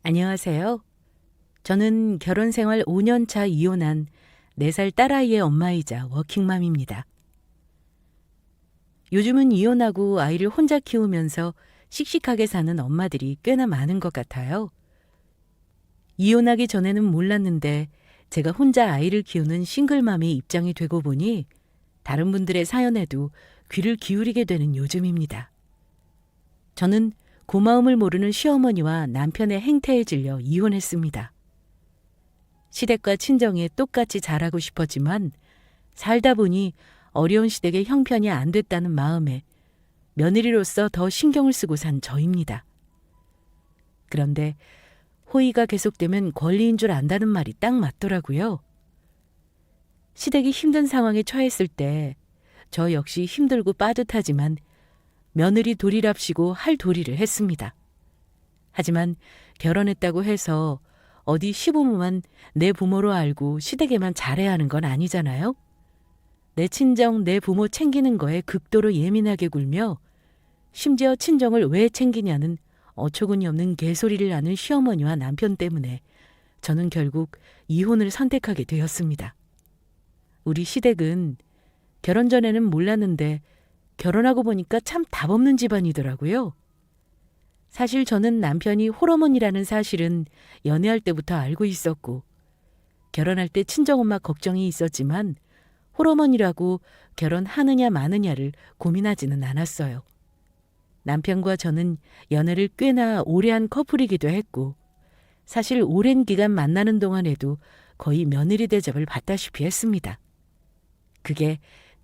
안녕하세요. 저는 결혼 생활 5년 차 이혼한 4살 딸아이의 엄마이자 워킹맘입니다. 요즘은 이혼하고 아이를 혼자 키우면서 씩씩하게 사는 엄마들이 꽤나 많은 것 같아요. 이혼하기 전에는 몰랐는데 제가 혼자 아이를 키우는 싱글맘의 입장이 되고 보니 다른 분들의 사연에도 귀를 기울이게 되는 요즘입니다. 저는 고마움을 모르는 시어머니와 남편의 행태에 질려 이혼했습니다. 시댁과 친정에 똑같이 잘하고 싶었지만 살다 보니 어려운 시댁의 형편이 안 됐다는 마음에 며느리로서 더 신경을 쓰고 산 저입니다. 그런데 호의가 계속되면 권리인 줄 안다는 말이 딱 맞더라고요. 시댁이 힘든 상황에 처했을 때 저 역시 힘들고 빠듯하지만 며느리 도리랍시고 할 도리를 했습니다. 하지만 결혼했다고 해서 어디 시부모만 내 부모로 알고 시댁에만 잘해야 하는 건 아니잖아요. 내 친정, 내 부모 챙기는 거에 극도로 예민하게 굴며 심지어 친정을 왜 챙기냐는 어처구니 없는 개소리를 하는 시어머니와 남편 때문에 저는 결국 이혼을 선택하게 되었습니다. 우리 시댁은 결혼 전에는 몰랐는데 결혼하고 보니까 참 답없는 집안이더라고요. 사실 저는 남편이 홀어머니라는 사실은 연애할 때부터 알고 있었고 결혼할 때 친정엄마 걱정이 있었지만 홀어머니라고 결혼하느냐 마느냐를 고민하지는 않았어요. 남편과 저는 연애를 꽤나 오래 한 커플이기도 했고 사실 오랜 기간 만나는 동안에도 거의 며느리 대접을 받다시피 했습니다. 그게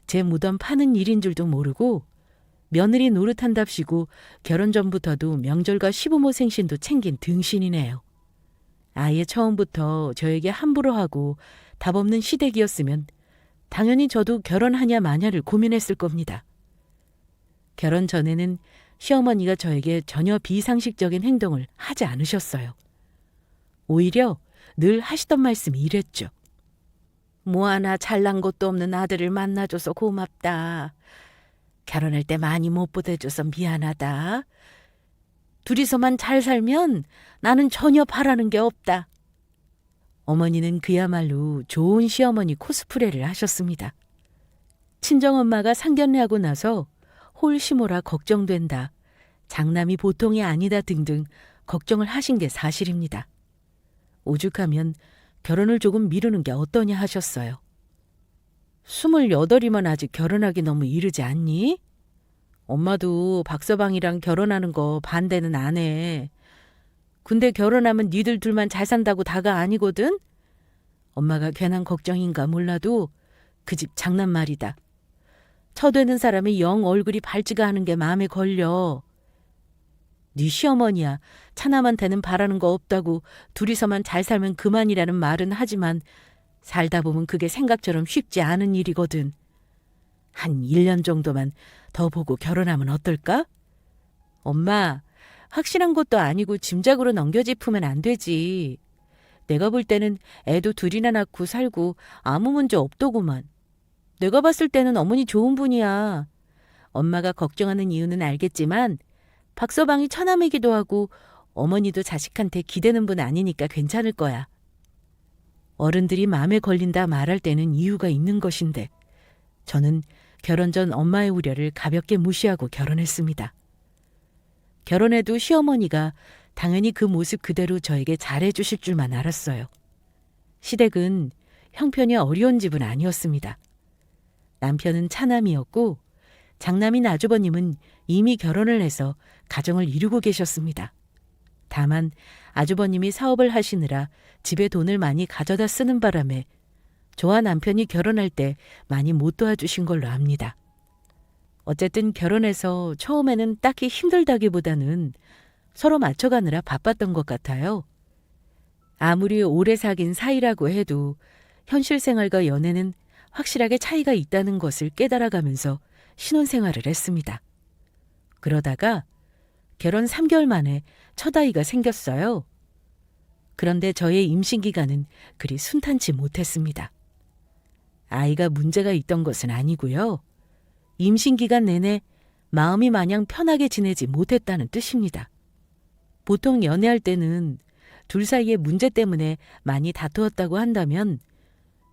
제 무덤 파는 일인 줄도 모르고 며느리 노릇한답시고 결혼 전부터도 명절과 시부모 생신도 챙긴 등신이네요. 아예 처음부터 저에게 함부로 하고 답 없는 시댁이었으면 당연히 저도 결혼하냐 마냐를 고민했을 겁니다. 결혼 전에는 시어머니가 저에게 전혀 비상식적인 행동을 하지 않으셨어요. 오히려 늘 하시던 말씀이 이랬죠. 뭐 하나 잘난 것도 없는 아들을 만나줘서 고맙다. 결혼할 때 많이 못 보태줘서 미안하다. 둘이서만 잘 살면 나는 전혀 바라는 게 없다. 어머니는 그야말로 좋은 시어머니 코스프레를 하셨습니다. 친정엄마가 상견례하고 나서 홀시모라 걱정된다. 장남이 보통이 아니다 등등 걱정을 하신 게 사실입니다. 오죽하면 결혼을 조금 미루는 게 어떠냐 하셨어요. 28이면 아직 결혼하기 너무 이르지 않니? 엄마도 박서방이랑 결혼하는 거 반대는 안 해. 근데 결혼하면 니들 둘만 잘 산다고 다가 아니거든? 엄마가 괜한 걱정인가 몰라도 그 집 장난 말이다. 처되는 사람이 영 얼굴이 밝지가 않은 게 마음에 걸려. 네 시어머니야 차남한테는 바라는 거 없다고 둘이서만 잘 살면 그만이라는 말은 하지만 살다 보면 그게 생각처럼 쉽지 않은 일이거든. 한 1년 정도만 더 보고 결혼하면 어떨까? 엄마, 확실한 것도 아니고 짐작으로 넘겨짚으면 안 되지. 내가 볼 때는 애도 둘이나 낳고 살고 아무 문제 없더구만. 내가 봤을 때는 어머니 좋은 분이야. 엄마가 걱정하는 이유는 알겠지만 박서방이 처남이기도 하고 어머니도 자식한테 기대는 분 아니니까 괜찮을 거야. 어른들이 마음에 걸린다 말할 때는 이유가 있는 것인데 저는 결혼 전 엄마의 우려를 가볍게 무시하고 결혼했습니다. 결혼해도 시어머니가 당연히 그 모습 그대로 저에게 잘해주실 줄만 알았어요. 시댁은 형편이 어려운 집은 아니었습니다. 남편은 차남이었고 장남인 아주버님은 이미 결혼을 해서 가정을 이루고 계셨습니다. 다만 아주버님이 사업을 하시느라 집에 돈을 많이 가져다 쓰는 바람에 저와 남편이 결혼할 때 많이 못 도와주신 걸로 압니다. 어쨌든 결혼해서 처음에는 딱히 힘들다기보다는 서로 맞춰가느라 바빴던 것 같아요. 아무리 오래 사귄 사이라고 해도 현실 생활과 연애는 확실하게 차이가 있다는 것을 깨달아가면서 신혼생활을 했습니다. 그러다가 결혼 3개월 만에 첫 아이가 생겼어요. 그런데 저의 임신 기간은 그리 순탄치 못했습니다. 아이가 문제가 있던 것은 아니고요. 임신 기간 내내 마음이 마냥 편하게 지내지 못했다는 뜻입니다. 보통 연애할 때는 둘 사이의 문제 때문에 많이 다투었다고 한다면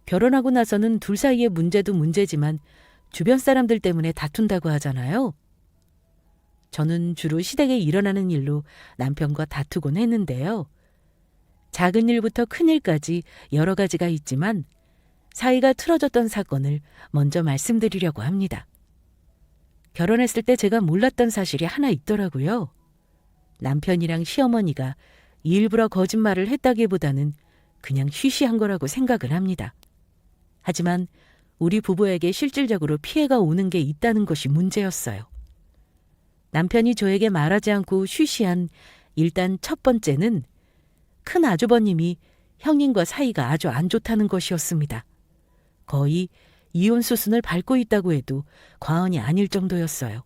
결혼하고 나서는 둘 사이의 문제도 문제지만 주변 사람들 때문에 다툰다고 하잖아요. 저는 주로 시댁에 일어나는 일로 남편과 다투곤 했는데요. 작은 일부터 큰 일까지 여러 가지가 있지만 사이가 틀어졌던 사건을 먼저 말씀드리려고 합니다. 결혼했을 때 제가 몰랐던 사실이 하나 있더라고요. 남편이랑 시어머니가 일부러 거짓말을 했다기보다는 그냥 쉬쉬한 거라고 생각을 합니다. 하지만 우리 부부에게 실질적으로 피해가 오는 게 있다는 것이 문제였어요. 남편이 저에게 말하지 않고 쉬쉬한 일단 첫 번째는 큰 아주버님이 형님과 사이가 아주 안 좋다는 것이었습니다. 거의 이혼 수순을 밟고 있다고 해도 과언이 아닐 정도였어요.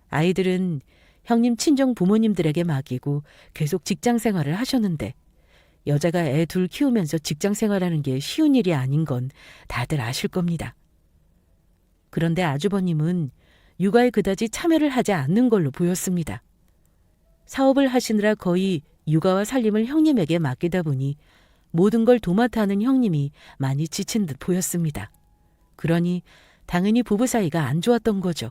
아이들은 형님 친정 부모님들에게 맡기고 계속 직장 생활을 하셨는데 여자가 애 둘 키우면서 직장 생활하는 게 쉬운 일이 아닌 건 다들 아실 겁니다. 그런데 아주버님은 육아에 그다지 참여를 하지 않는 걸로 보였습니다. 사업을 하시느라 거의 육아와 살림을 형님에게 맡기다 보니 모든 걸 도맡아 하는 형님이 많이 지친 듯 보였습니다. 그러니 당연히 부부 사이가 안 좋았던 거죠.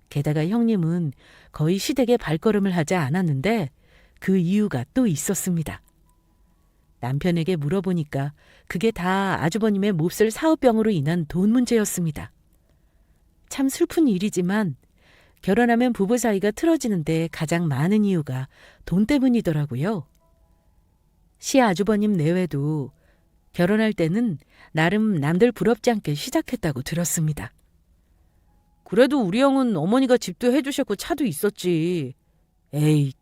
게다가 형님은 거의 시댁에 발걸음을 하지 않았는데 그 이유가 또 있었습니다. 남편에게 물어보니까 그게 다 아주버님의 몹쓸 사업병으로 인한 돈 문제였습니다. 참 슬픈 일이지만 결혼하면 부부 사이가 틀어지는데 가장 많은 이유가 돈 때문이더라고요. 시아주버님 내외도 결혼할 때는 나름 남들 부럽지 않게 시작했다고 들었습니다. 그래도 우리 형은 어머니가 집도 해주셨고 차도 있었지. 에이,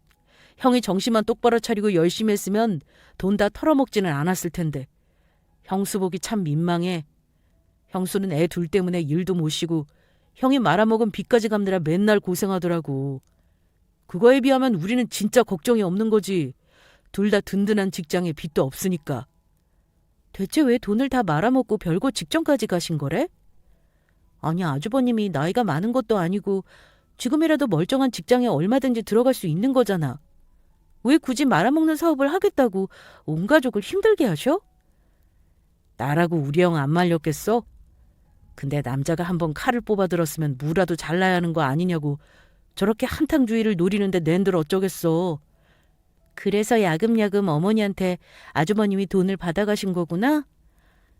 형이 정신만 똑바로 차리고 열심히 했으면 돈 다 털어먹지는 않았을 텐데. 형수 보기 참 민망해. 형수는 애 둘 때문에 일도 못 쉬고 형이 말아먹은 빚까지 갚느라 맨날 고생하더라고. 그거에 비하면 우리는 진짜 걱정이 없는 거지. 둘 다 든든한 직장에 빚도 없으니까. 대체 왜 돈을 다 말아먹고 별거 직전까지 가신 거래? 아니, 아주버님이 나이가 많은 것도 아니고 지금이라도 멀쩡한 직장에 얼마든지 들어갈 수 있는 거잖아. 왜 굳이 말아먹는 사업을 하겠다고 온 가족을 힘들게 하셔? 나라고 우리 형 안 말렸겠어? 근데 남자가 한번 칼을 뽑아들었으면 무라도 잘라야 하는 거 아니냐고 저렇게 한탕주의를 노리는데 낸들 어쩌겠어. 그래서 야금야금 어머니한테 아주버님이 돈을 받아가신 거구나?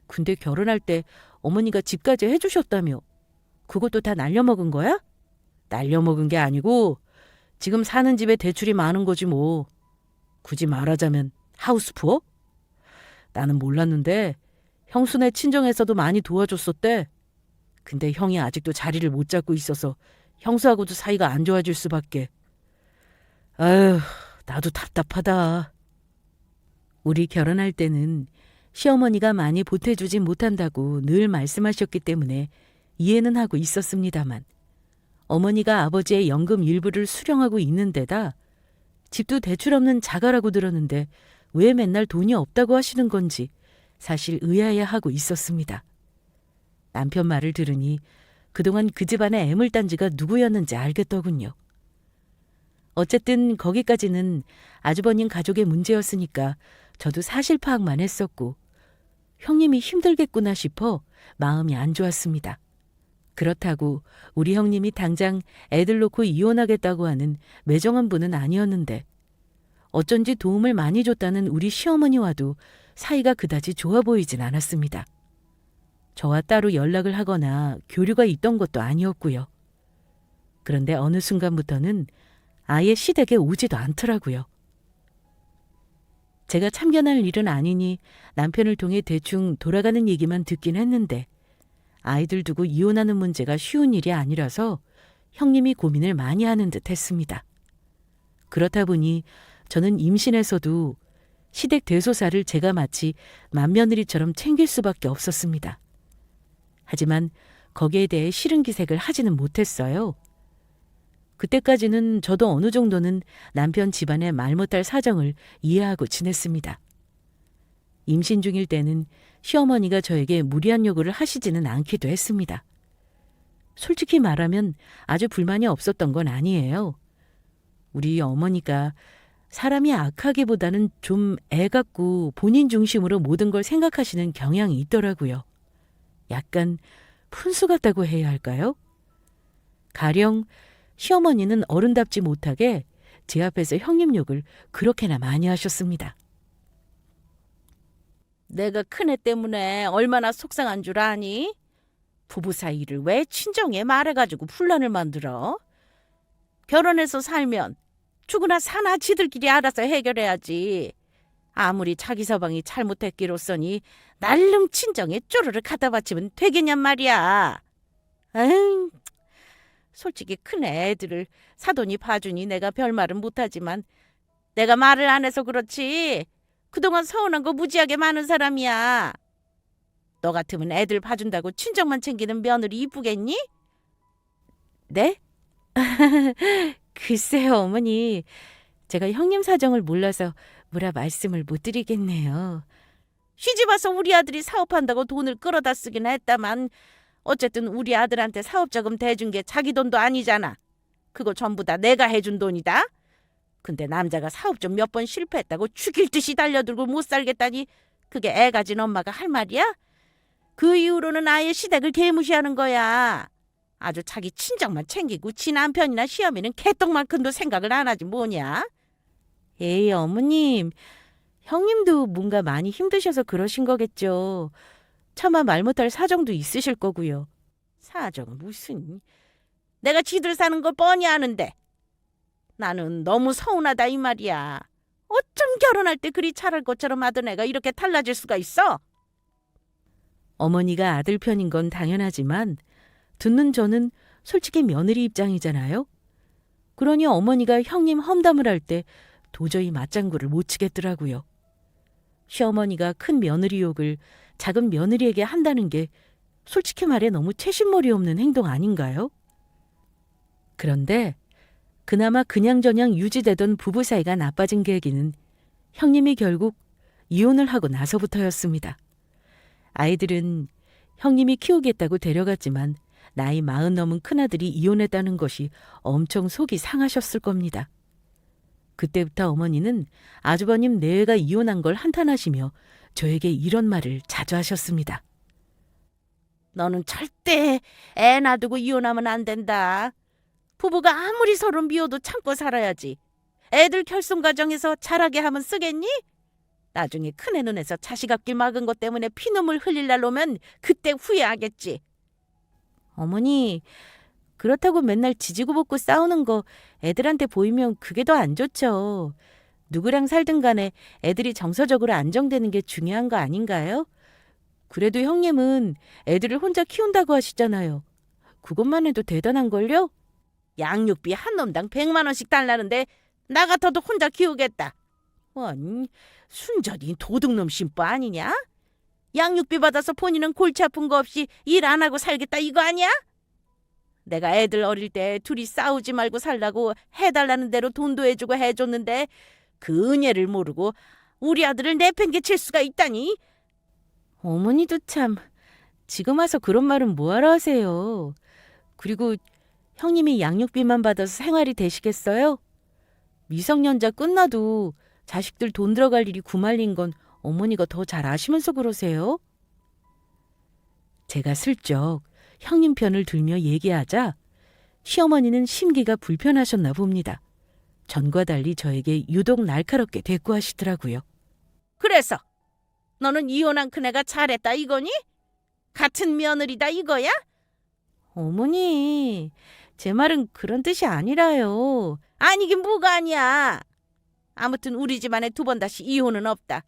근데 결혼할 때 어머니가 집까지 해주셨다며. 그것도 다 날려먹은 거야? 날려먹은 게 아니고 지금 사는 집에 대출이 많은 거지 뭐. 굳이 말하자면 하우스푸어? 나는 몰랐는데 형수네 친정에서도 많이 도와줬었대. 근데 형이 아직도 자리를 못 잡고 있어서 형수하고도 사이가 안 좋아질 수밖에. 아휴, 나도 답답하다. 우리 결혼할 때는 시어머니가 많이 보태주지 못한다고 늘 말씀하셨기 때문에 이해는 하고 있었습니다만 어머니가 아버지의 연금 일부를 수령하고 있는 데다 집도 대출 없는 자가라고 들었는데 왜 맨날 돈이 없다고 하시는 건지 사실 의아해하고 있었습니다. 남편 말을 들으니 그동안 그 집안의 애물단지가 누구였는지 알겠더군요. 어쨌든 거기까지는 아주버님 가족의 문제였으니까 저도 사실 파악만 했었고 형님이 힘들겠구나 싶어 마음이 안 좋았습니다. 그렇다고 우리 형님이 당장 애들 놓고 이혼하겠다고 하는 매정한 분은 아니었는데 어쩐지 도움을 많이 줬다는 우리 시어머니와도 사이가 그다지 좋아 보이진 않았습니다. 저와 따로 연락을 하거나 교류가 있던 것도 아니었고요. 그런데 어느 순간부터는 아예 시댁에 오지도 않더라고요. 제가 참견할 일은 아니니 남편을 통해 대충 돌아가는 얘기만 듣긴 했는데 아이들 두고 이혼하는 문제가 쉬운 일이 아니라서 형님이 고민을 많이 하는 듯 했습니다. 그렇다 보니 저는 임신에서도 시댁 대소사를 제가 마치 맏며느리처럼 챙길 수밖에 없었습니다. 하지만 거기에 대해 싫은 기색을 하지는 못했어요. 그때까지는 저도 어느 정도는 남편 집안의 말 못할 사정을 이해하고 지냈습니다. 임신 중일 때는 시어머니가 저에게 무리한 요구를 하시지는 않기도 했습니다. 솔직히 말하면 아주 불만이 없었던 건 아니에요. 우리 어머니가 사람이 악하기보다는 좀 애 같고 본인 중심으로 모든 걸 생각하시는 경향이 있더라고요. 약간 푼수 같다고 해야 할까요? 가령 시어머니는 어른답지 못하게 제 앞에서 형님 욕을 그렇게나 많이 하셨습니다. 내가 큰애 때문에 얼마나 속상한 줄 아니? 부부 사이를 왜 친정에 말해가지고 분란을 만들어? 결혼해서 살면 죽으나 사나 지들끼리 알아서 해결해야지. 아무리 자기 서방이 잘못했기로써니 날름 친정에 쪼르르 갖다 바치면 되겠냔 말이야. 에휴, 솔직히 큰 애들을 사돈이 봐주니 내가 별말은 못하지만 내가 말을 안 해서 그렇지 그동안 서운한 거 무지하게 많은 사람이야. 너 같으면 애들 봐준다고 친정만 챙기는 며느리 이쁘겠니? 네? 글쎄요, 어머니. 제가 형님 사정을 몰라서 뭐라 말씀을 못 드리겠네요. 시집와서 우리 아들이 사업한다고 돈을 끌어다 쓰긴 했다만 어쨌든 우리 아들한테 사업자금 대준 게 자기 돈도 아니잖아. 그거 전부 다 내가 해준 돈이다. 근데 남자가 사업 좀 몇 번 실패했다고 죽일 듯이 달려들고 못 살겠다니 그게 애 가진 엄마가 할 말이야? 그 이후로는 아예 시댁을 개무시하는 거야. 아주 자기 친정만 챙기고 지 남편이나 시어미는 개떡만큼도 생각을 안 하지 뭐냐? 에이, 어머님. 형님도 뭔가 많이 힘드셔서 그러신 거겠죠. 차마 말 못할 사정도 있으실 거고요. 사정은 무슨. 내가 지들 사는 걸 뻔히 아는데. 나는 너무 서운하다 이 말이야. 어쩜 결혼할 때 그리 잘할 것처럼 하던 애가 이렇게 달라질 수가 있어? 어머니가 아들 편인 건 당연하지만 듣는 저는 솔직히 며느리 입장이잖아요. 그러니 어머니가 형님 험담을 할 때 도저히 맞장구를 못 치겠더라고요. 시어머니가 큰 며느리 욕을 작은 며느리에게 한다는 게 솔직히 말해 너무 채신머리 없는 행동 아닌가요? 그런데 그나마 그냥저냥 유지되던 부부 사이가 나빠진 계기는 형님이 결국 이혼을 하고 나서부터였습니다. 아이들은 형님이 키우겠다고 데려갔지만 나이 40 넘은 큰아들이 이혼했다는 것이 엄청 속이 상하셨을 겁니다. 그때부터 어머니는 아주버님 내외가 이혼한 걸 한탄하시며 저에게 이런 말을 자주 하셨습니다. 너는 절대 애 놔두고 이혼하면 안 된다. 부부가 아무리 서로 미워도 참고 살아야지. 애들 결손가정에서 자라게 하면 쓰겠니? 나중에 큰애 눈에서 자식 앞길 막은 것 때문에 피눈물 흘릴 날 오면 그때 후회하겠지. 어머니, 그렇다고 맨날 지지고 볶고 싸우는 거 애들한테 보이면 그게 더 안 좋죠. 누구랑 살든 간에 애들이 정서적으로 안정되는 게 중요한 거 아닌가요? 그래도 형님은 애들을 혼자 키운다고 하시잖아요. 그것만 해도 대단한걸요? 양육비 한 놈당 100만 원씩 달라는데 나 같아도 혼자 키우겠다. 아니, 순전히 도둑놈 심보 아니냐? 양육비 받아서 본인은 골치 아픈 거 없이 일 안 하고 살겠다 이거 아니야? 내가 애들 어릴 때 둘이 싸우지 말고 살라고 해달라는 대로 돈도 해주고 해줬는데 그 은혜를 모르고 우리 아들을 내팽개칠 수가 있다니? 어머니도 참 지금 와서 그런 말은 뭐하러 하세요. 그리고 형님이 양육비만 받아서 생활이 되시겠어요? 미성년자 끝나도 자식들 돈 들어갈 일이 구말린 건 어머니가 더 잘 아시면서 그러세요? 제가 슬쩍 형님 편을 들며 얘기하자 시어머니는 심기가 불편하셨나 봅니다. 전과 달리 저에게 유독 날카롭게 대꾸하시더라고요. 그래서 너는 이혼한 큰애가 잘했다 이거니? 같은 며느리다 이거야? 어머니, 제 말은 그런 뜻이 아니라요. 아니긴 뭐가 아니야. 아무튼 우리 집안에 2번 다시 이혼은 없다.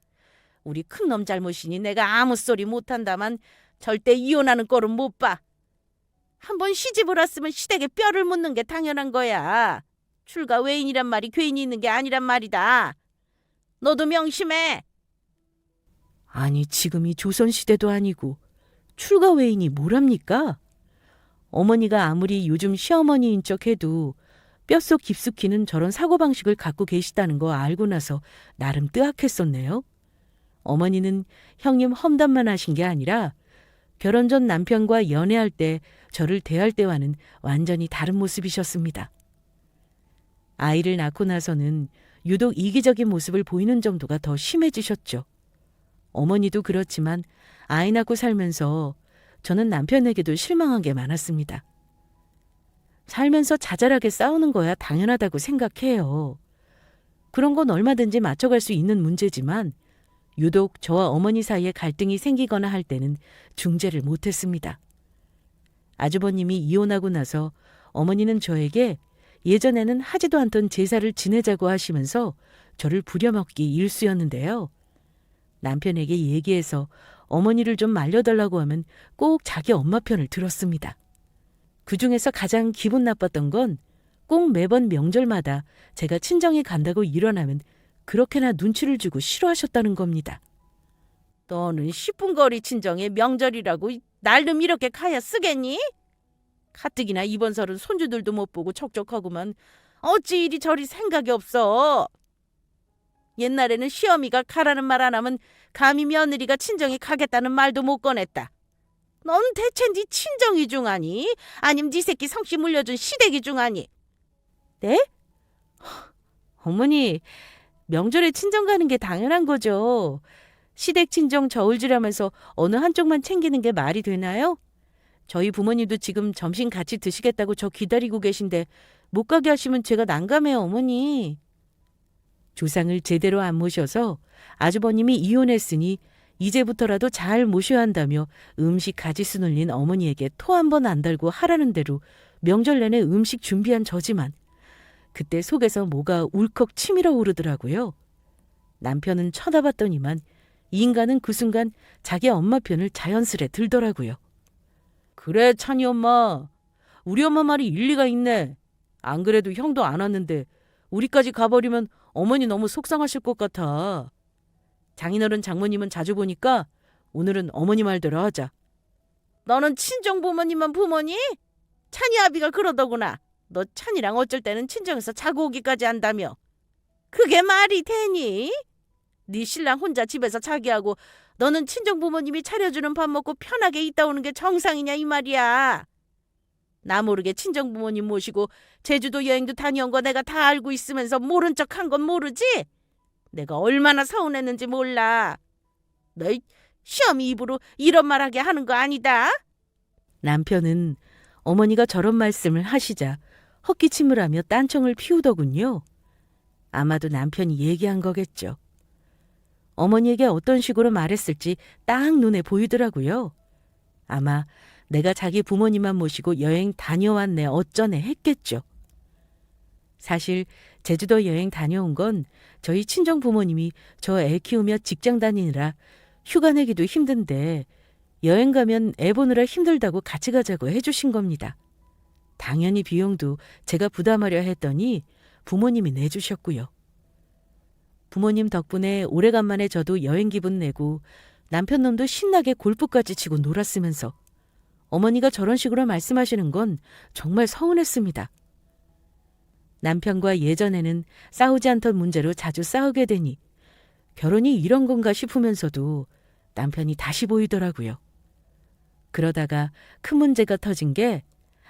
우리 큰놈 잘못이니 내가 아무 소리 못한다만 절대 이혼하는 꼴은 못 봐. 한번 시집을 왔으면 시댁에 뼈를 묻는 게 당연한 거야. 출가 외인이란 말이 괜히 있는 게 아니란 말이다. 너도 명심해. 아니, 지금이 조선시대도 아니고 출가 외인이 뭐랍니까? 어머니가 아무리 요즘 시어머니인 척해도 뼛속 깊숙이는 저런 사고방식을 갖고 계시다는 거 알고 나서 나름 뜨악했었네요. 어머니는 형님 험담만 하신 게 아니라 결혼 전 남편과 연애할 때 저를 대할 때와는 완전히 다른 모습이셨습니다. 아이를 낳고 나서는 유독 이기적인 모습을 보이는 정도가 더 심해지셨죠. 어머니도 그렇지만 아이 낳고 살면서 저는 남편에게도 실망한 게 많았습니다. 살면서 자잘하게 싸우는 거야 당연하다고 생각해요. 그런 건 얼마든지 맞춰갈 수 있는 문제지만 유독 저와 어머니 사이에 갈등이 생기거나 할 때는 중재를 못했습니다. 아주버님이 이혼하고 나서 어머니는 저에게 예전에는 하지도 않던 제사를 지내자고 하시면서 저를 부려먹기 일쑤였는데요. 남편에게 얘기해서 어머니를 좀 말려달라고 하면 꼭 자기 엄마 편을 들었습니다. 그중에서 가장 기분 나빴던 건 꼭 매번 명절마다 제가 친정에 간다고 일어나면 그렇게나 눈치를 주고 싫어하셨다는 겁니다. 너는 10분 거리 친정에 명절이라고 날름 이렇게 가야 쓰겠니? 가뜩이나 이번 설은 손주들도 못 보고 척척하구만. 어찌 이리저리 생각이 없어. 옛날에는 시어미가 가라는 말 안 하면 감히 며느리가 친정에 가겠다는 말도 못 꺼냈다. 넌 대체 네 친정이 중하니? 아님 네 새끼 성씨 물려준 시댁이 중하니? 네? 어머니, 명절에 친정 가는 게 당연한 거죠. 시댁 친정 저울질하면서 어느 한쪽만 챙기는 게 말이 되나요? 저희 부모님도 지금 점심 같이 드시겠다고 저 기다리고 계신데 못 가게 하시면 제가 난감해요, 어머니. 조상을 제대로 안 모셔서 아주버님이 이혼했으니 이제부터라도 잘 모셔야 한다며 음식 가지수 눌린 어머니에게 토 한 번 안 달고 하라는 대로 명절 내내 음식 준비한 저지만 그때 속에서 뭐가 울컥 치밀어 오르더라고요. 남편은 쳐다봤더니만 이 인간은 그 순간 자기 엄마 편을 자연스레 들더라고요. 그래, 찬이 엄마. 우리 엄마 말이 일리가 있네. 안 그래도 형도 안 왔는데 우리까지 가버리면 어머니 너무 속상하실 것 같아. 장인어른 장모님은 자주 보니까 오늘은 어머니 말대로 하자. 너는 친정 부모님만 부모니? 찬이 아비가 그러더구나. 너 찬이랑 어쩔 때는 친정에서 자고 오기까지 한다며. 그게 말이 되니? 네 신랑 혼자 집에서 자기 하고 너는 친정 부모님이 차려주는 밥 먹고 편하게 있다 오는 게 정상이냐 이 말이야. 나 모르게 친정 부모님 모시고 제주도 여행도 다녀온 거 내가 다 알고 있으면서 모른 척 한 건 모르지? 내가 얼마나 서운했는지 몰라. 너 시어미 입으로 이런 말하게 하는 거 아니다. 남편은 어머니가 저런 말씀을 하시자 헛기침을 하며 딴청을 피우더군요. 아마도 남편이 얘기한 거겠죠. 어머니에게 어떤 식으로 말했을지 딱 눈에 보이더라고요. 아마 내가 자기 부모님만 모시고 여행 다녀왔네 어쩌네 했겠죠. 사실 제주도 여행 다녀온 건 저희 친정 부모님이 저 애 키우며 직장 다니느라 휴가 내기도 힘든데 여행 가면 애 보느라 힘들다고 같이 가자고 해주신 겁니다. 당연히 비용도 제가 부담하려 했더니 부모님이 내주셨고요. 부모님 덕분에 오래간만에 저도 여행 기분 내고 남편 놈도 신나게 골프까지 치고 놀았으면서 어머니가 저런 식으로 말씀하시는 건 정말 서운했습니다. 남편과 예전에는 싸우지 않던 문제로 자주 싸우게 되니 결혼이 이런 건가 싶으면서도 남편이 다시 보이더라고요. 그러다가 큰 문제가 터진 게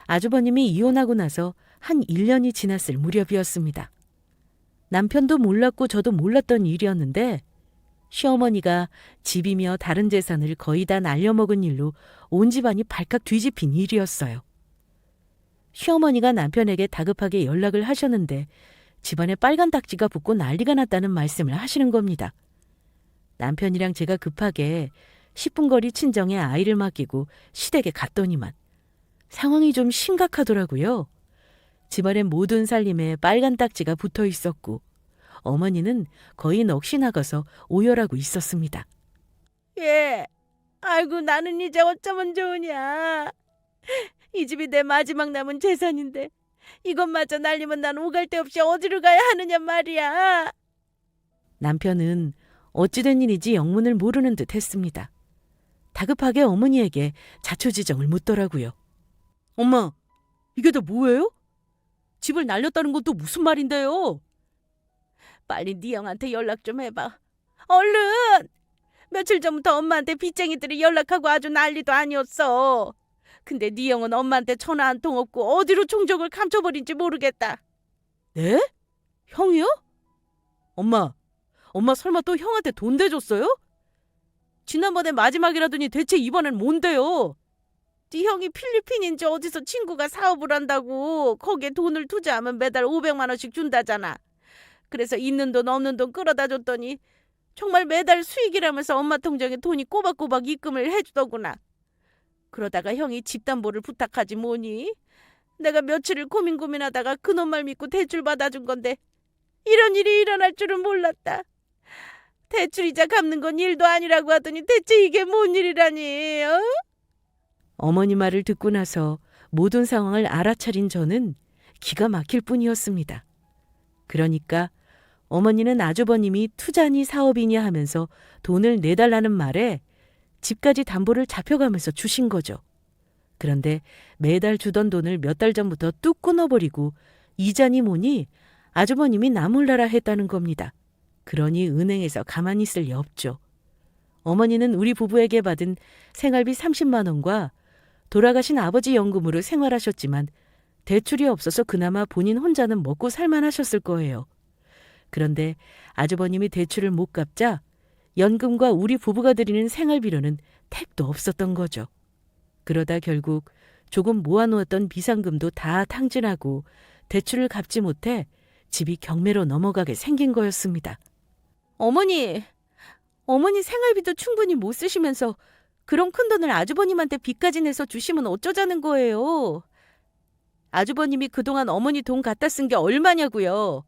아주버님이 이혼하고 나서 한 1년이 지났을 무렵이었습니다. 남편도 몰랐고 저도 몰랐던 일이었는데 시어머니가 집이며 다른 재산을 거의 다 날려먹은 일로 온 집안이 발칵 뒤집힌 일이었어요. 시어머니가 남편에게 다급하게 연락을 하셨는데 집안에 빨간 딱지가 붙고 난리가 났다는 말씀을 하시는 겁니다. 남편이랑 제가 급하게 10분 거리 친정에 아이를 맡기고 시댁에 갔더니만 상황이 좀 심각하더라고요. 집안의 모든 살림에 빨간 딱지가 붙어 있었고 어머니는 거의 넋이 나가서 오열하고 있었습니다. 예, 아이고 나는 이제 어쩌면 좋으냐. 이 집이 내 마지막 남은 재산인데 이것마저 날리면 난 오갈 데 없이 어디로 가야 하느냐 말이야. 남편은 어찌된 일인지 영문을 모르는 듯 했습니다. 다급하게 어머니에게 자초지정을 묻더라고요. 엄마, 이게 다 뭐예요? 집을 날렸다는 건 또 무슨 말인데요? 빨리 네 형한테 연락 좀 해봐. 얼른! 며칠 전부터 엄마한테 빚쟁이들이 연락하고 아주 난리도 아니었어. 근데 네 형은 엄마한테 전화 한 통 없고 어디로 총적을 감춰버린지 모르겠다. 네? 형이요? 엄마 설마 또 형한테 돈 대줬어요? 지난번에 마지막이라더니 대체 이번엔 뭔데요? 네 형이 필리핀인지 어디서 친구가 사업을 한다고 거기에 돈을 투자하면 매달 500만 원씩 준다잖아. 그래서 있는 돈 없는 돈 끌어다 줬더니 정말 매달 수익이라면서 엄마 통장에 돈이 꼬박꼬박 입금을 해주더구나. 그러다가 형이 집담보를 부탁하지 뭐니? 내가 며칠을 고민하다가 그놈 말 믿고 대출 받아준 건데 이런 일이 일어날 줄은 몰랐다. 대출이자 갚는 건 일도 아니라고 하더니 대체 이게 뭔 일이라니? 어? 어머니 말을 듣고 나서 모든 상황을 알아차린 저는 기가 막힐 뿐이었습니다. 그러니까 어머니는 아주버님이 투자니 사업이니 하면서 돈을 내달라는 말에 집까지 담보를 잡혀가면서 주신 거죠. 그런데 매달 주던 돈을 몇 달 전부터 뚝 끊어버리고 이자니 뭐니 아주버님이 나 몰라라 했다는 겁니다. 그러니 은행에서 가만히 있을 리 없죠. 어머니는 우리 부부에게 받은 생활비 30만 원과 돌아가신 아버지 연금으로 생활하셨지만 대출이 없어서 그나마 본인 혼자는 먹고 살만하셨을 거예요. 그런데 아주버님이 대출을 못 갚자 연금과 우리 부부가 드리는 생활비로는 택도 없었던 거죠. 그러다 결국 조금 모아놓았던 비상금도 다 탕진하고 대출을 갚지 못해 집이 경매로 넘어가게 생긴 거였습니다. 어머니 생활비도 충분히 못 쓰시면서 그런 큰돈을 아주버님한테 빚까지 내서 주시면 어쩌자는 거예요. 아주버님이 그동안 어머니 돈 갖다 쓴 게 얼마냐고요.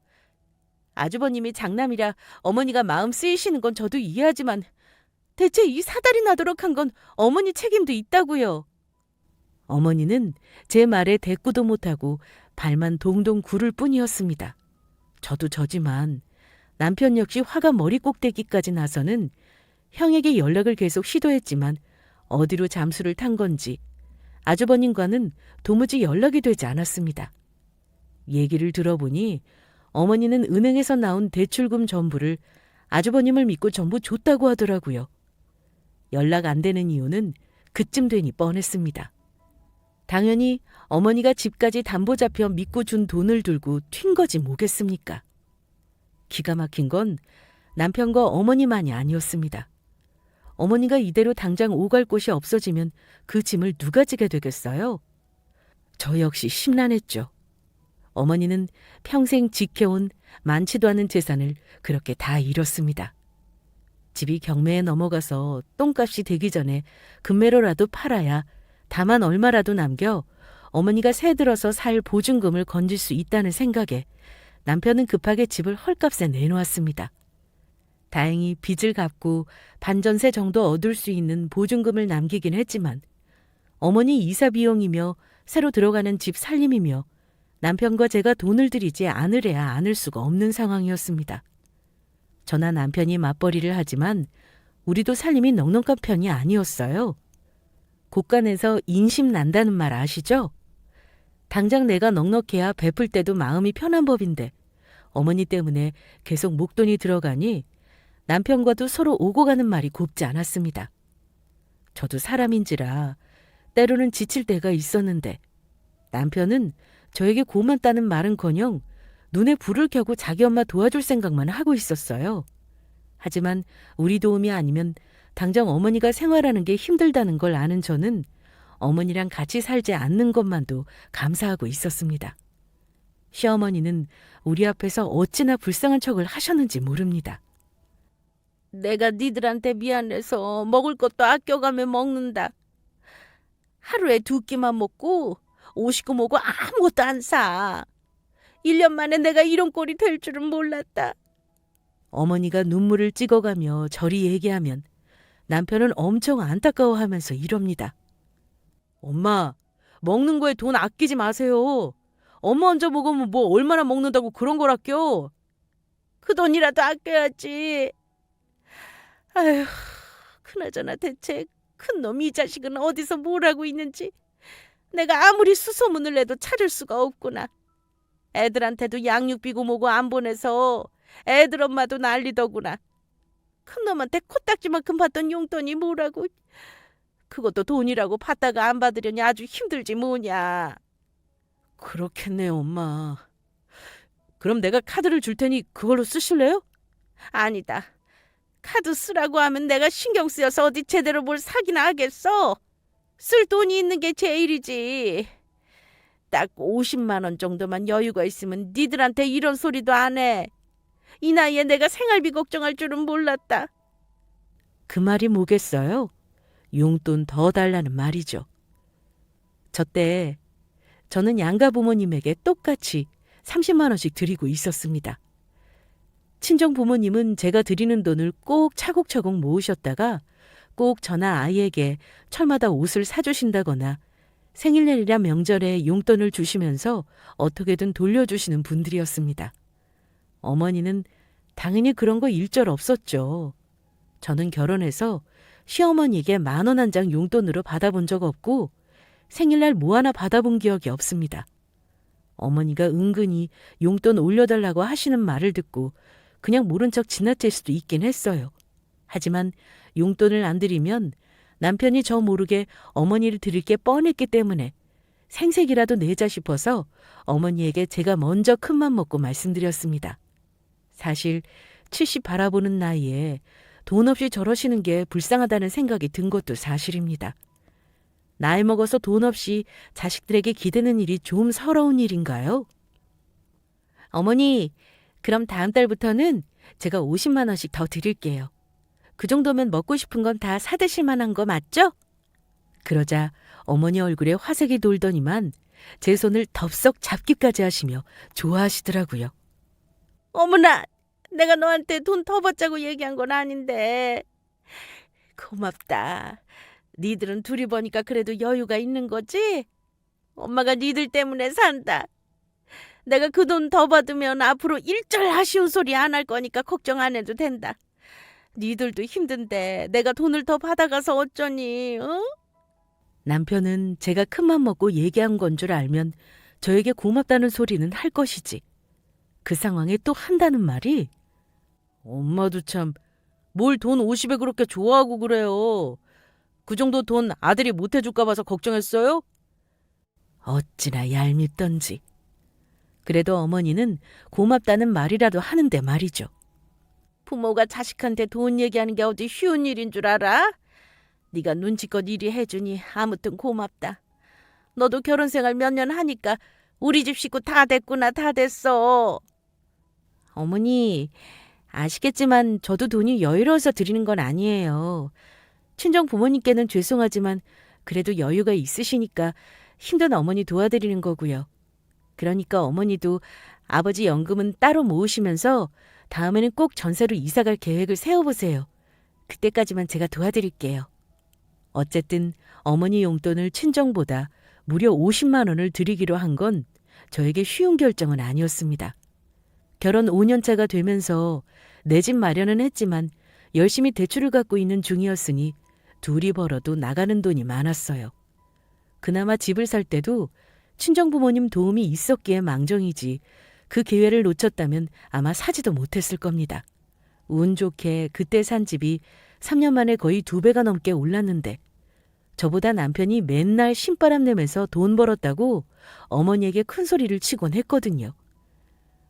아주버님이 장남이라 어머니가 마음 쓰이시는 건 저도 이해하지만 대체 이 사달이 나도록 한 건 어머니 책임도 있다고요. 어머니는 제 말에 대꾸도 못하고 발만 동동 구를 뿐이었습니다. 저도 저지만 남편 역시 화가 머리 꼭대기까지 나서는 형에게 연락을 계속 시도했지만 어디로 잠수를 탄 건지 아주버님과는 도무지 연락이 되지 않았습니다. 얘기를 들어보니 어머니는 은행에서 나온 대출금 전부를 아주버님을 믿고 전부 줬다고 하더라고요. 연락 안 되는 이유는 그쯤 되니 뻔했습니다. 당연히 어머니가 집까지 담보 잡혀 믿고 준 돈을 들고 튄 거지 뭐겠습니까? 기가 막힌 건 남편과 어머니만이 아니었습니다. 어머니가 이대로 당장 오갈 곳이 없어지면 그 짐을 누가 지게 되겠어요? 저 역시 심란했죠. 어머니는 평생 지켜온 많지도 않은 재산을 그렇게 다 잃었습니다. 집이 경매에 넘어가서 똥값이 되기 전에 금매로라도 팔아야 다만 얼마라도 남겨 어머니가 새 들어서 살 보증금을 건질 수 있다는 생각에 남편은 급하게 집을 헐값에 내놓았습니다. 다행히 빚을 갚고 반전세 정도 얻을 수 있는 보증금을 남기긴 했지만 어머니 이사 비용이며 새로 들어가는 집 살림이며 남편과 제가 돈을 들이지 않으래야 않을 수가 없는 상황이었습니다. 저나 남편이 맞벌이를 하지만 우리도 살림이 넉넉한 편이 아니었어요. 곳간에서 인심 난다는 말 아시죠? 당장 내가 넉넉해야 베풀 때도 마음이 편한 법인데 어머니 때문에 계속 목돈이 들어가니 남편과도 서로 오고 가는 말이 곱지 않았습니다. 저도 사람인지라 때로는 지칠 때가 있었는데 남편은 저에게 고맙다는 말은커녕 눈에 불을 켜고 자기 엄마 도와줄 생각만 하고 있었어요. 하지만 우리 도움이 아니면 당장 어머니가 생활하는 게 힘들다는 걸 아는 저는 어머니랑 같이 살지 않는 것만도 감사하고 있었습니다. 시어머니는 우리 앞에서 어찌나 불쌍한 척을 하셨는지 모릅니다. 내가 니들한테 미안해서 먹을 것도 아껴가며 먹는다. 하루에 2끼만 먹고 오시고 뭐고 아무것도 안 사. 1년 만에 내가 이런 꼴이 될 줄은 몰랐다. 어머니가 눈물을 찍어가며 저리 얘기하면 남편은 엄청 안타까워하면서 이럽니다. 엄마, 먹는 거에 돈 아끼지 마세요. 엄마 혼자 먹으면 뭐 얼마나 먹는다고 그런 걸 아껴. 그 돈이라도 아껴야지. 아휴, 그나저나 대체 큰 놈 이 자식은 어디서 뭘 하고 있는지 내가 아무리 수소문을 내도 찾을 수가 없구나. 애들한테도 양육비고 뭐고 안 보내서 애들 엄마도 난리더구나. 큰 놈한테 코딱지만큼 받던 용돈이 뭐라고. 그것도 돈이라고 받다가 안 받으려니 아주 힘들지 뭐냐. 그렇겠네요, 엄마. 그럼 내가 카드를 줄 테니 그걸로 쓰실래요? 아니다. 카드 쓰라고 하면 내가 신경 쓰여서 어디 제대로 뭘 사기나 하겠어. 쓸 돈이 있는 게 제일이지. 딱 50만 원 정도만 여유가 있으면 니들한테 이런 소리도 안 해. 이 나이에 내가 생활비 걱정할 줄은 몰랐다. 그 말이 뭐겠어요? 용돈 더 달라는 말이죠. 저때 저는 양가 부모님에게 똑같이 30만 원씩 드리고 있었습니다. 친정 부모님은 제가 드리는 돈을 꼭 차곡차곡 모으셨다가 꼭 저나 아이에게 철마다 옷을 사주신다거나 생일날이나 명절에 용돈을 주시면서 어떻게든 돌려주시는 분들이었습니다. 어머니는 당연히 그런 거 일절 없었죠. 저는 결혼해서 시어머니에게 10,000원 한 장 용돈으로 받아본 적 없고 생일날 뭐 하나 받아본 기억이 없습니다. 어머니가 은근히 용돈 올려달라고 하시는 말을 듣고 그냥 모른 척 지나칠 수도 있긴 했어요. 하지만 용돈을 안 드리면 남편이 저 모르게 어머니를 드릴 게 뻔했기 때문에 생색이라도 내자 싶어서 어머니에게 제가 먼저 큰맘 먹고 말씀드렸습니다. 사실 70 바라보는 나이에 돈 없이 저러시는 게 불쌍하다는 생각이 든 것도 사실입니다. 나이 먹어서 돈 없이 자식들에게 기대는 일이 좀 서러운 일인가요? 어머니, 그럼 다음 달부터는 제가 50만 원씩 더 드릴게요. 그 정도면 먹고 싶은 건 다 사드실 만한 거 맞죠? 그러자 어머니 얼굴에 화색이 돌더니만 제 손을 덥석 잡기까지 하시며 좋아하시더라고요. 어머나, 내가 너한테 돈 더 받자고 얘기한 건 아닌데. 고맙다. 니들은 둘이 버니까 그래도 여유가 있는 거지? 엄마가 니들 때문에 산다. 내가 그 돈 더 받으면 앞으로 일절 아쉬운 소리 안 할 거니까 걱정 안 해도 된다. 니들도 힘든데 내가 돈을 더 받아가서 어쩌니, 어? 남편은 제가 큰맘 먹고 얘기한 건 줄 알면 저에게 고맙다는 소리는 할 것이지. 그 상황에 또 한다는 말이 엄마도 참 뭘 돈 50에 그렇게 좋아하고 그래요. 그 정도 돈 아들이 못 해줄까 봐서 걱정했어요? 어찌나 얄밉던지. 그래도 어머니는 고맙다는 말이라도 하는데 말이죠. 부모가 자식한테 돈 얘기하는 게 어디 쉬운 일인 줄 알아? 네가 눈치껏 일이 해주니 아무튼 고맙다. 너도 결혼 생활 몇 년 하니까 우리 집 식구 다 됐구나, 다 됐어. 어머니, 아시겠지만 저도 돈이 여유로워서 드리는 건 아니에요. 친정 부모님께는 죄송하지만 그래도 여유가 있으시니까 힘든 어머니 도와드리는 거고요. 그러니까 어머니도 아버지 연금은 따로 모으시면서 다음에는 꼭 전세로 이사갈 계획을 세워보세요. 그때까지만 제가 도와드릴게요. 어쨌든 어머니 용돈을 친정보다 무려 50만 원을 드리기로 한 건 저에게 쉬운 결정은 아니었습니다. 결혼 5년 차가 되면서 내 집 마련은 했지만 열심히 대출을 갖고 있는 중이었으니 둘이 벌어도 나가는 돈이 많았어요. 그나마 집을 살 때도 친정부모님 도움이 있었기에 망정이지 그 기회를 놓쳤다면 아마 사지도 못했을 겁니다. 운 좋게 그때 산 집이 3년 만에 거의 2배가 넘게 올랐는데 저보다 남편이 맨날 신바람 내면서 돈 벌었다고 어머니에게 큰 소리를 치곤 했거든요.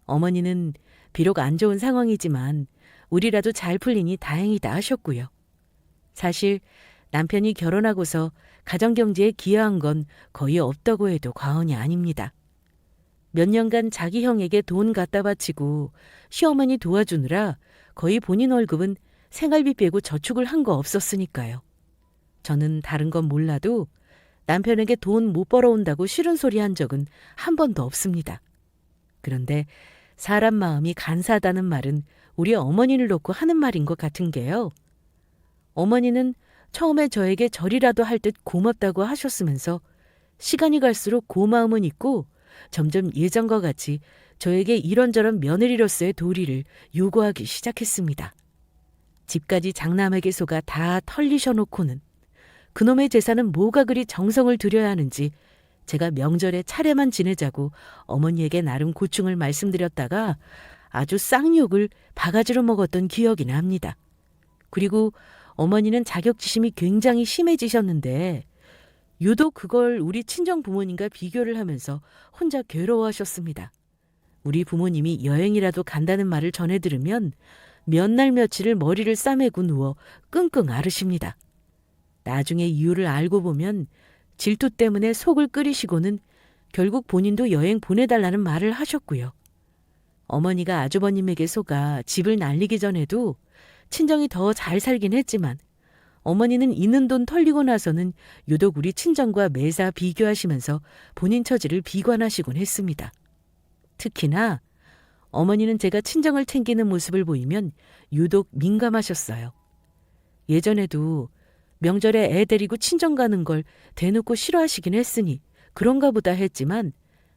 어머니는 비록 안 좋은 상황이지만 우리라도 잘 풀리니 다행이다 하셨고요. 사실 남편이 결혼하고서 가정경제에 기여한 건 거의 없다고 해도 과언이 아닙니다. 몇 년간 자기 형에게 돈 갖다 바치고 시어머니 도와주느라 거의 본인 월급은 생활비 빼고 저축을 한 거 없었으니까요. 저는 다른 건 몰라도 남편에게 돈 못 벌어온다고 싫은 소리 한 적은 한 번도 없습니다. 그런데 사람 마음이 간사하다는 말은 우리 어머니를 놓고 하는 말인 것 같은 게요. 어머니는 처음에 저에게 절이라도 할 듯 고맙다고 하셨으면서 시간이 갈수록 고마움은 있고 점점 예전과 같이 저에게 이런저런 며느리로서의 도리를 요구하기 시작했습니다. 집까지 장남에게소가 다 털리셔놓고는 그놈의 제사는 뭐가 그리 정성을 들여야 하는지 제가 명절에 차례만 지내자고 어머니에게 나름 고충을 말씀드렸다가 아주 쌍욕을 바가지로 먹었던 기억이 납니다. 그리고 어머니는 자격지심이 굉장히 심해지셨는데 유독 그걸 우리 친정 부모님과 비교를 하면서 혼자 괴로워하셨습니다. 우리 부모님이 여행이라도 간다는 말을 전해 들으면 몇 날 며칠을 머리를 싸매고 누워 끙끙 앓으십니다. 나중에 이유를 알고 보면 질투 때문에 속을 끓이시고는 결국 본인도 여행 보내달라는 말을 하셨고요. 어머니가 아주버님에게 속아 집을 날리기 전에도 친정이 더 잘 살긴 했지만 어머니는 있는 돈 털리고 나서는 유독 우리 친정과 매사 비교하시면서 본인 처지를 비관하시곤 했습니다. 특히나 어머니는 제가 친정을 챙기는 모습을 보이면 유독 민감하셨어요. 예전에도 명절에 애 데리고 친정 가는 걸 대놓고 싫어하시긴 했으니 그런가 보다 했지만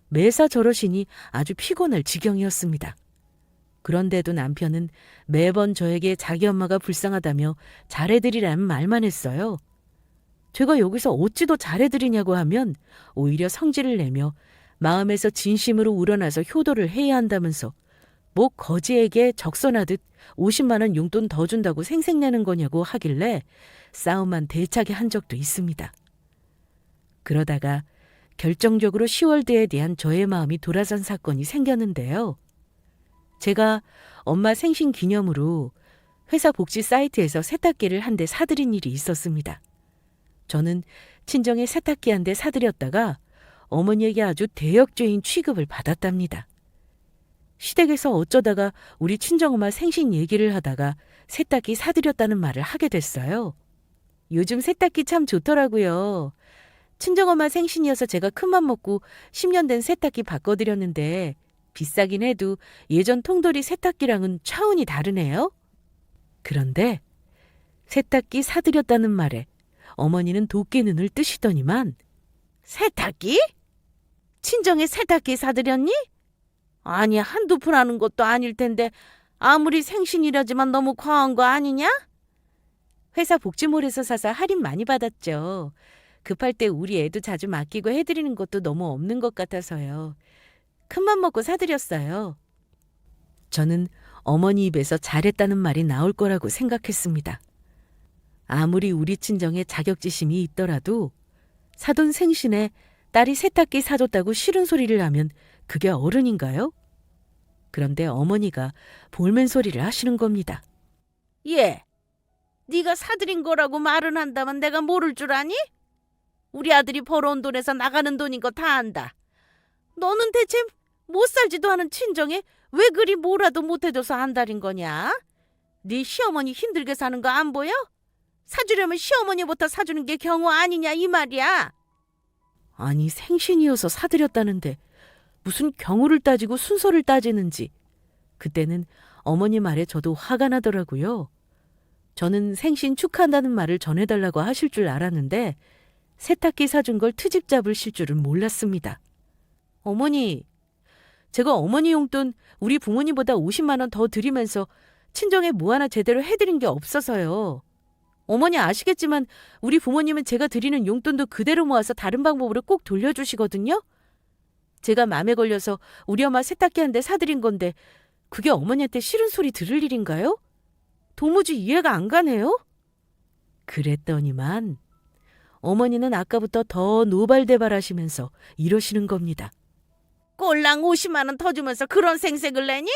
매사 저러시니 아주 피곤할 지경이었습니다. 그런데도 남편은 매번 저에게 자기 엄마가 불쌍하다며 잘해드리라는 말만 했어요. 제가 여기서 어찌 더 잘해드리냐고 하면 오히려 성질을 내며 마음에서 진심으로 우러나서 효도를 해야 한다면서 뭐 거지에게 적선하듯 50만 원 용돈 더 준다고 생색내는 거냐고 하길래 싸움만 대차게 한 적도 있습니다. 그러다가 결정적으로 10월드에 대한 저의 마음이 돌아선 사건이 생겼는데요. 제가 엄마 생신 기념으로 회사 복지 사이트에서 세탁기를 한 대 사들인 일이 있었습니다. 저는 친정에 세탁기 한 대 사들였다가 어머니에게 아주 대역죄인 취급을 받았답니다. 시댁에서 어쩌다가 우리 친정엄마 생신 얘기를 하다가 세탁기 사들였다는 말을 하게 됐어요. 요즘 세탁기 참 좋더라고요. 친정엄마 생신이어서 제가 큰맘 먹고 10년 된 세탁기 바꿔드렸는데 비싸긴 해도 예전 통돌이 세탁기랑은 차원이 다르네요. 그런데 세탁기 사들였다는 말에 어머니는 도끼 눈을 뜨시더니만 세탁기? 친정에 세탁기 사들였니? 아니 한두 푼 하는 것도 아닐 텐데 아무리 생신이라지만 너무 과한 거 아니냐? 회사 복지몰에서 사서 할인 많이 받았죠. 급할 때 우리 애도 자주 맡기고 해드리는 것도 너무 없는 것 같아서요. 큰맘 먹고 사드렸어요. 저는 어머니 입에서 잘했다는 말이 나올 거라고 생각했습니다. 아무리 우리 친정에 자격지심이 있더라도 사돈 생신에 딸이 세탁기 사줬다고 싫은 소리를 하면 그게 어른인가요? 그런데 어머니가 볼멘 소리를 하시는 겁니다. 예, 네가 사들인 거라고 말은 한다면 내가 모를 줄 아니? 우리 아들이 벌어온 돈에서 나가는 돈인 거 다 안다. 너는 대체 못 살지도 않은 친정에 왜 그리 뭐라도 못해줘서 안달인 거냐? 네 시어머니 힘들게 사는 거 안 보여? 사주려면 시어머니부터 사주는 게 경우 아니냐 이 말이야. 아니 생신이어서 사드렸다는데 무슨 경우를 따지고 순서를 따지는지. 그때는 어머니 말에 저도 화가 나더라고요. 저는 생신 축하한다는 말을 전해달라고 하실 줄 알았는데 세탁기 사준 걸 트집 잡으실 줄은 몰랐습니다. 어머니, 제가 어머니 용돈 우리 부모님보다 50만 원 더 드리면서 친정에 뭐 하나 제대로 해드린 게 없어서요. 어머니 아시겠지만 우리 부모님은 제가 드리는 용돈도 그대로 모아서 다른 방법으로 꼭 돌려주시거든요. 제가 마음에 걸려서 우리 엄마 세탁기 한 대 사드린 건데 그게 어머니한테 싫은 소리 들을 일인가요? 도무지 이해가 안 가네요. 그랬더니만 어머니는 아까부터 더 노발대발하시면서 이러시는 겁니다. 꼴랑 50만 원 더 주면서 그런 생색을 내니?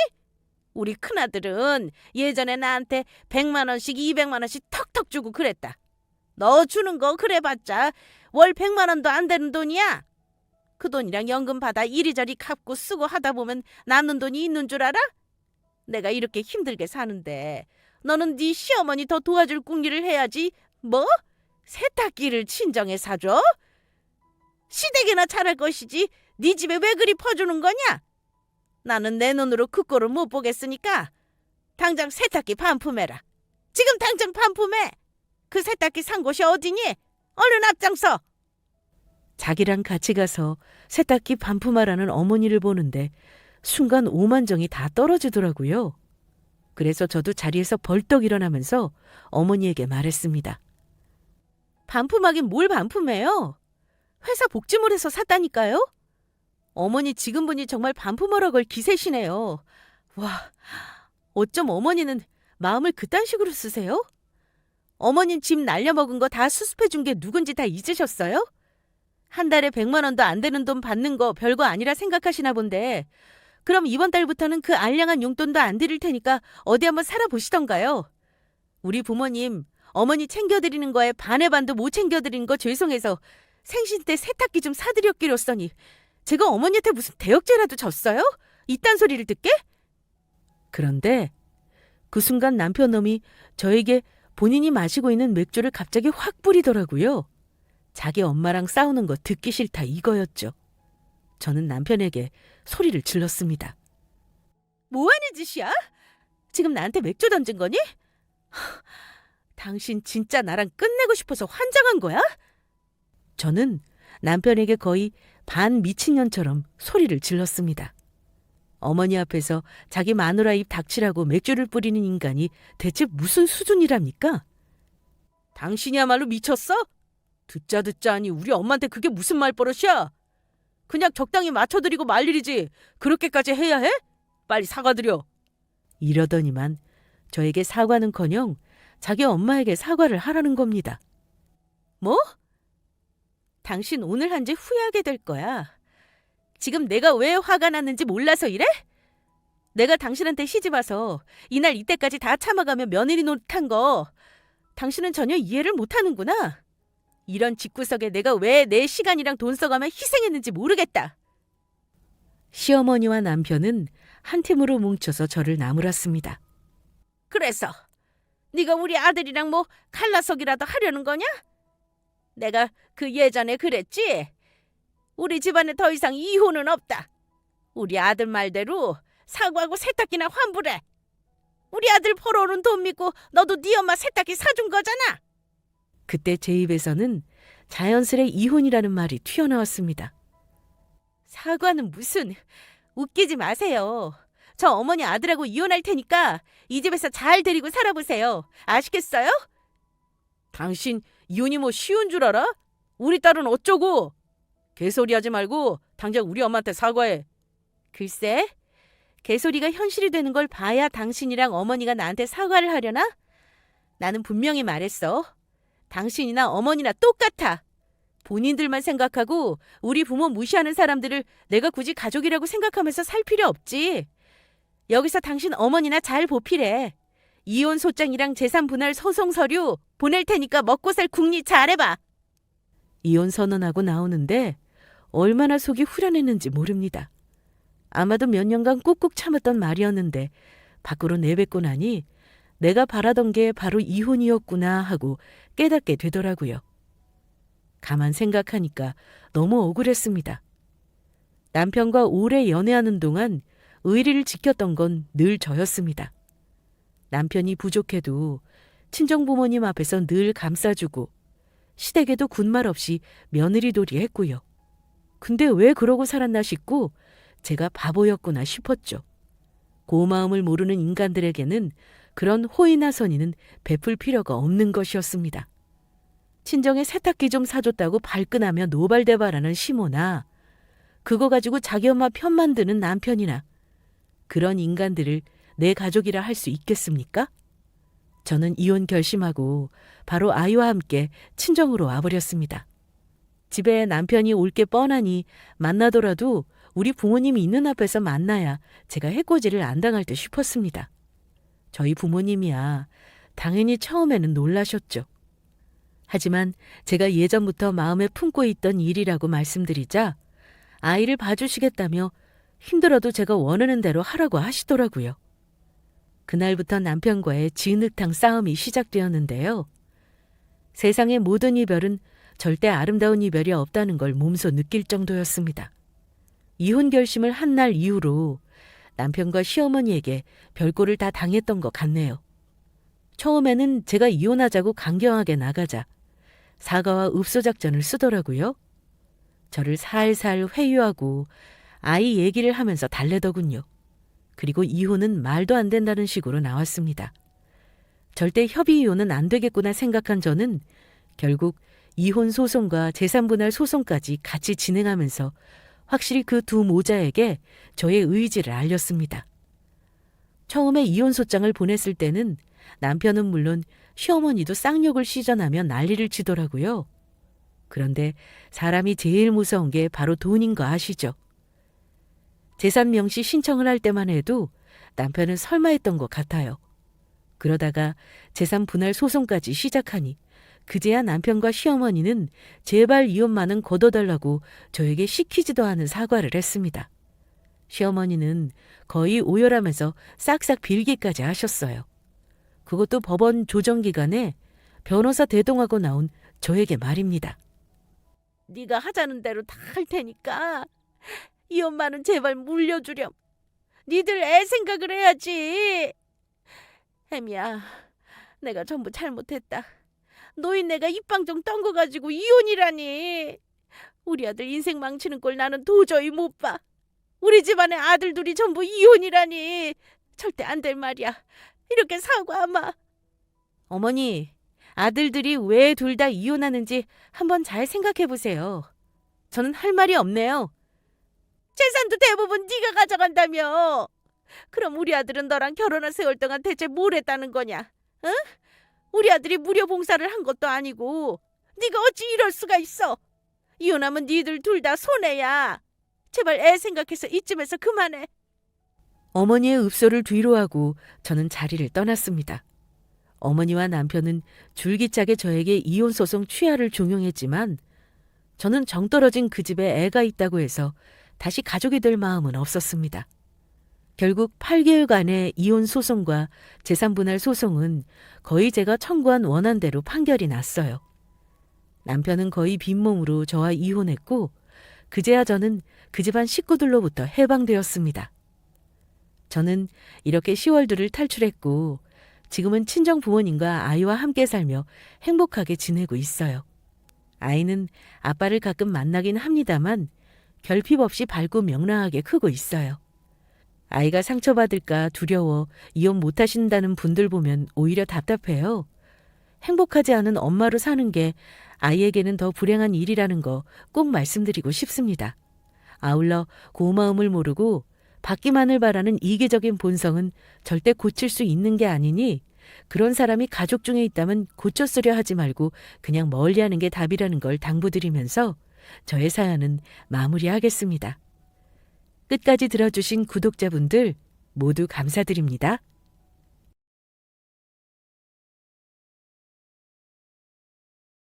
우리 큰아들은 예전에 나한테 100만 원씩 200만 원씩 턱턱 주고 그랬다. 너 주는 거 그래봤자 월 100만 원도 안 되는 돈이야. 그 돈이랑 연금 받아 이리저리 갚고 쓰고 하다 보면 남는 돈이 있는 줄 알아? 내가 이렇게 힘들게 사는데 너는 네 시어머니 더 도와줄 궁리를 해야지. 뭐? 세탁기를 친정에 사줘? 시댁이나 잘할 것이지 네 집에 왜 그리 퍼주는 거냐? 나는 내 눈으로 그 꼴을 못 보겠으니까 당장 세탁기 반품해라. 지금 당장 반품해. 그 세탁기 산 곳이 어디니? 얼른 앞장서. 자기랑 같이 가서 세탁기 반품하라는 어머니를 보는데 순간 오만정이 다 떨어지더라고요. 그래서 저도 자리에서 벌떡 일어나면서 어머니에게 말했습니다. 반품하긴 뭘 반품해요? 회사 복지몰에서 샀다니까요? 어머니 지금 보니 정말 반품하러 걸 기세시네요. 와, 어쩜 어머니는 마음을 그딴 식으로 쓰세요? 어머님 집 날려먹은 거 다 수습해 준 게 누군지 다 잊으셨어요? 한 달에 100만 원도 안 되는 돈 받는 거 별거 아니라 생각하시나 본데 그럼 이번 달부터는 그 알량한 용돈도 안 드릴 테니까 어디 한번 살아보시던가요. 우리 부모님, 어머니 챙겨드리는 거에 반의 반도 못 챙겨드리는 거 죄송해서 생신 때 세탁기 좀 사드렸기로써니 제가 어머니한테 무슨 대역죄라도 졌어요? 이딴 소리를 듣게? 그런데 그 순간 남편 놈이 저에게 본인이 마시고 있는 맥주를 갑자기 확 뿌리더라고요. 자기 엄마랑 싸우는 거 듣기 싫다 이거였죠. 저는 남편에게 소리를 질렀습니다. 뭐하는 짓이야? 지금 나한테 맥주 던진 거니? 당신 진짜 나랑 끝내고 싶어서 환장한 거야? 저는 남편에게 거의 반 미친년처럼 소리를 질렀습니다. 어머니 앞에서 자기 마누라 입 닥치라고 맥주를 뿌리는 인간이 대체 무슨 수준이랍니까? 당신이야말로 미쳤어? 듣자 하니 우리 엄마한테 그게 무슨 말버릇이야? 그냥 적당히 맞춰드리고 말 일이지 그렇게까지 해야 해? 빨리 사과드려. 이러더니만 저에게 사과는커녕 자기 엄마에게 사과를 하라는 겁니다. 뭐? 당신 오늘 한 지 후회하게 될 거야. 지금 내가 왜 화가 났는지 몰라서 이래? 내가 당신한테 시집 와서 이날 이때까지 다 참아가며 며느리 노릇한 거 당신은 전혀 이해를 못하는구나. 이런 집구석에 내가 왜 내 시간이랑 돈 써가며 희생했는지 모르겠다. 시어머니와 남편은 한 팀으로 뭉쳐서 저를 나무랐습니다. 그래서 네가 우리 아들이랑 뭐 칼라석이라도 하려는 거냐? 내가 그 예전에 그랬지? 우리 집안에 더 이상 이혼은 없다. 우리 아들 말대로 사과하고 세탁기나 환불해. 우리 아들 벌어오는 돈 믿고 너도 네 엄마 세탁기 사준 거잖아. 그때 제 입에서는 자연스레 이혼이라는 말이 튀어나왔습니다. 사과는 무슨... 웃기지 마세요. 저 어머니 아들하고 이혼할 테니까 이 집에서 잘 데리고 살아보세요. 아시겠어요? 당신 이혼이 뭐 쉬운 줄 알아? 우리 딸은 어쩌고? 개소리 하지 말고 당장 우리 엄마한테 사과해. 글쎄, 개소리가 현실이 되는 걸 봐야 당신이랑 어머니가 나한테 사과를 하려나? 나는 분명히 말했어. 당신이나 어머니나 똑같아. 본인들만 생각하고 우리 부모 무시하는 사람들을 내가 굳이 가족이라고 생각하면서 살 필요 없지. 여기서 당신 어머니나 잘 보필해. 이혼 소장이랑 재산 분할 소송 서류 보낼 테니까 먹고 살 궁리 잘해봐. 이혼 선언하고 나오는데 얼마나 속이 후련했는지 모릅니다. 아마도 몇 년간 꾹꾹 참았던 말이었는데 밖으로 내뱉고 나니 내가 바라던 게 바로 이혼이었구나 하고 깨닫게 되더라고요. 가만 생각하니까 너무 억울했습니다. 남편과 오래 연애하는 동안 의리를 지켰던 건 늘 저였습니다. 남편이 부족해도 친정부모님 앞에서 늘 감싸주고 시댁에도 군말 없이 며느리돌이 했고요. 근데 왜 그러고 살았나 싶고 제가 바보였구나 싶었죠. 고마움을 모르는 인간들에게는 그런 호의나 선의는 베풀 필요가 없는 것이었습니다. 친정에 세탁기 좀 사줬다고 발끈하며 노발대발하는 시모나 그거 가지고 자기 엄마 편만 드는 남편이나 그런 인간들을 내 가족이라 할 수 있겠습니까? 저는 이혼 결심하고 바로 아이와 함께 친정으로 와버렸습니다. 집에 남편이 올 게 뻔하니 만나더라도 우리 부모님이 있는 앞에서 만나야 제가 해코지를 안 당할 듯 싶었습니다. 저희 부모님이야 당연히 처음에는 놀라셨죠. 하지만 제가 예전부터 마음에 품고 있던 일이라고 말씀드리자 아이를 봐주시겠다며 힘들어도 제가 원하는 대로 하라고 하시더라고요. 그날부터 남편과의 진흙탕 싸움이 시작되었는데요. 세상의 모든 이별은 절대 아름다운 이별이 없다는 걸 몸소 느낄 정도였습니다. 이혼 결심을 한 날 이후로 남편과 시어머니에게 별꼴을 다 당했던 것 같네요. 처음에는 제가 이혼하자고 강경하게 나가자 사과와 읍소 작전을 쓰더라고요. 저를 살살 회유하고 아이 얘기를 하면서 달래더군요. 그리고 이혼은 말도 안 된다는 식으로 나왔습니다. 절대 협의 이혼은 안 되겠구나 생각한 저는 결국 이혼 소송과 재산분할 소송까지 같이 진행하면서 확실히 그 두 모자에게 저의 의지를 알렸습니다. 처음에 이혼 소장을 보냈을 때는 남편은 물론 시어머니도 쌍욕을 시전하며 난리를 치더라고요. 그런데 사람이 제일 무서운 게 바로 돈인 거 아시죠? 재산 명시 신청을 할 때만 해도 남편은 설마 했던 것 같아요. 그러다가 재산 분할 소송까지 시작하니 그제야 남편과 시어머니는 제발 이혼만은 거둬달라고 저에게 시키지도 않은 사과를 했습니다. 시어머니는 거의 오열하면서 싹싹 빌기까지 하셨어요. 그것도 법원 조정 기간에 변호사 대동하고 나온 저에게 말입니다. 네가 하자는 대로 다 할 테니까 이 엄마는 제발 물려주렴. 니들 애 생각을 해야지. 혜미야, 내가 전부 잘못했다. 노인네가 입방정 떤 거 가지고 이혼이라니. 우리 아들 인생 망치는 꼴 나는 도저히 못 봐. 우리 집안의 아들 둘이 전부 이혼이라니. 절대 안 될 말이야. 이렇게 사과하마. 어머니, 아들들이 왜 둘 다 이혼하는지 한번 잘 생각해 보세요. 저는 할 말이 없네요. 재산도 대부분 네가 가져간다며. 그럼 우리 아들은 너랑 결혼한 세월 동안 대체 뭘 했다는 거냐? 응? 우리 아들이 무료 봉사를 한 것도 아니고 네가 어찌 이럴 수가 있어? 이혼하면 니들 둘 다 손해야. 제발 애 생각해서 이쯤에서 그만해. 어머니의 읍소를 뒤로하고 저는 자리를 떠났습니다. 어머니와 남편은 줄기차게 저에게 이혼 소송 취하를 종용했지만 저는 정떨어진 그 집에 애가 있다고 해서 다시 가족이 될 마음은 없었습니다. 결국 8개월간의 이혼 소송과 재산분할 소송은 거의 제가 청구한 원한대로 판결이 났어요. 남편은 거의 빈몸으로 저와 이혼했고 그제야 저는 그 집안 식구들로부터 해방되었습니다. 저는 이렇게 10월들을 탈출했고 지금은 친정 부모님과 아이와 함께 살며 행복하게 지내고 있어요. 아이는 아빠를 가끔 만나긴 합니다만 결핍 없이 밝고 명랑하게 크고 있어요. 아이가 상처받을까 두려워 이혼 못하신다는 분들 보면 오히려 답답해요. 행복하지 않은 엄마로 사는 게 아이에게는 더 불행한 일이라는 거 꼭 말씀드리고 싶습니다. 아울러 고마움을 모르고 받기만을 바라는 이기적인 본성은 절대 고칠 수 있는 게 아니니 그런 사람이 가족 중에 있다면 고쳐쓰려 하지 말고 그냥 멀리하는 게 답이라는 걸 당부드리면서 저의 사연은 마무리하겠습니다. 끝까지 들어주신 구독자분들 모두 감사드립니다.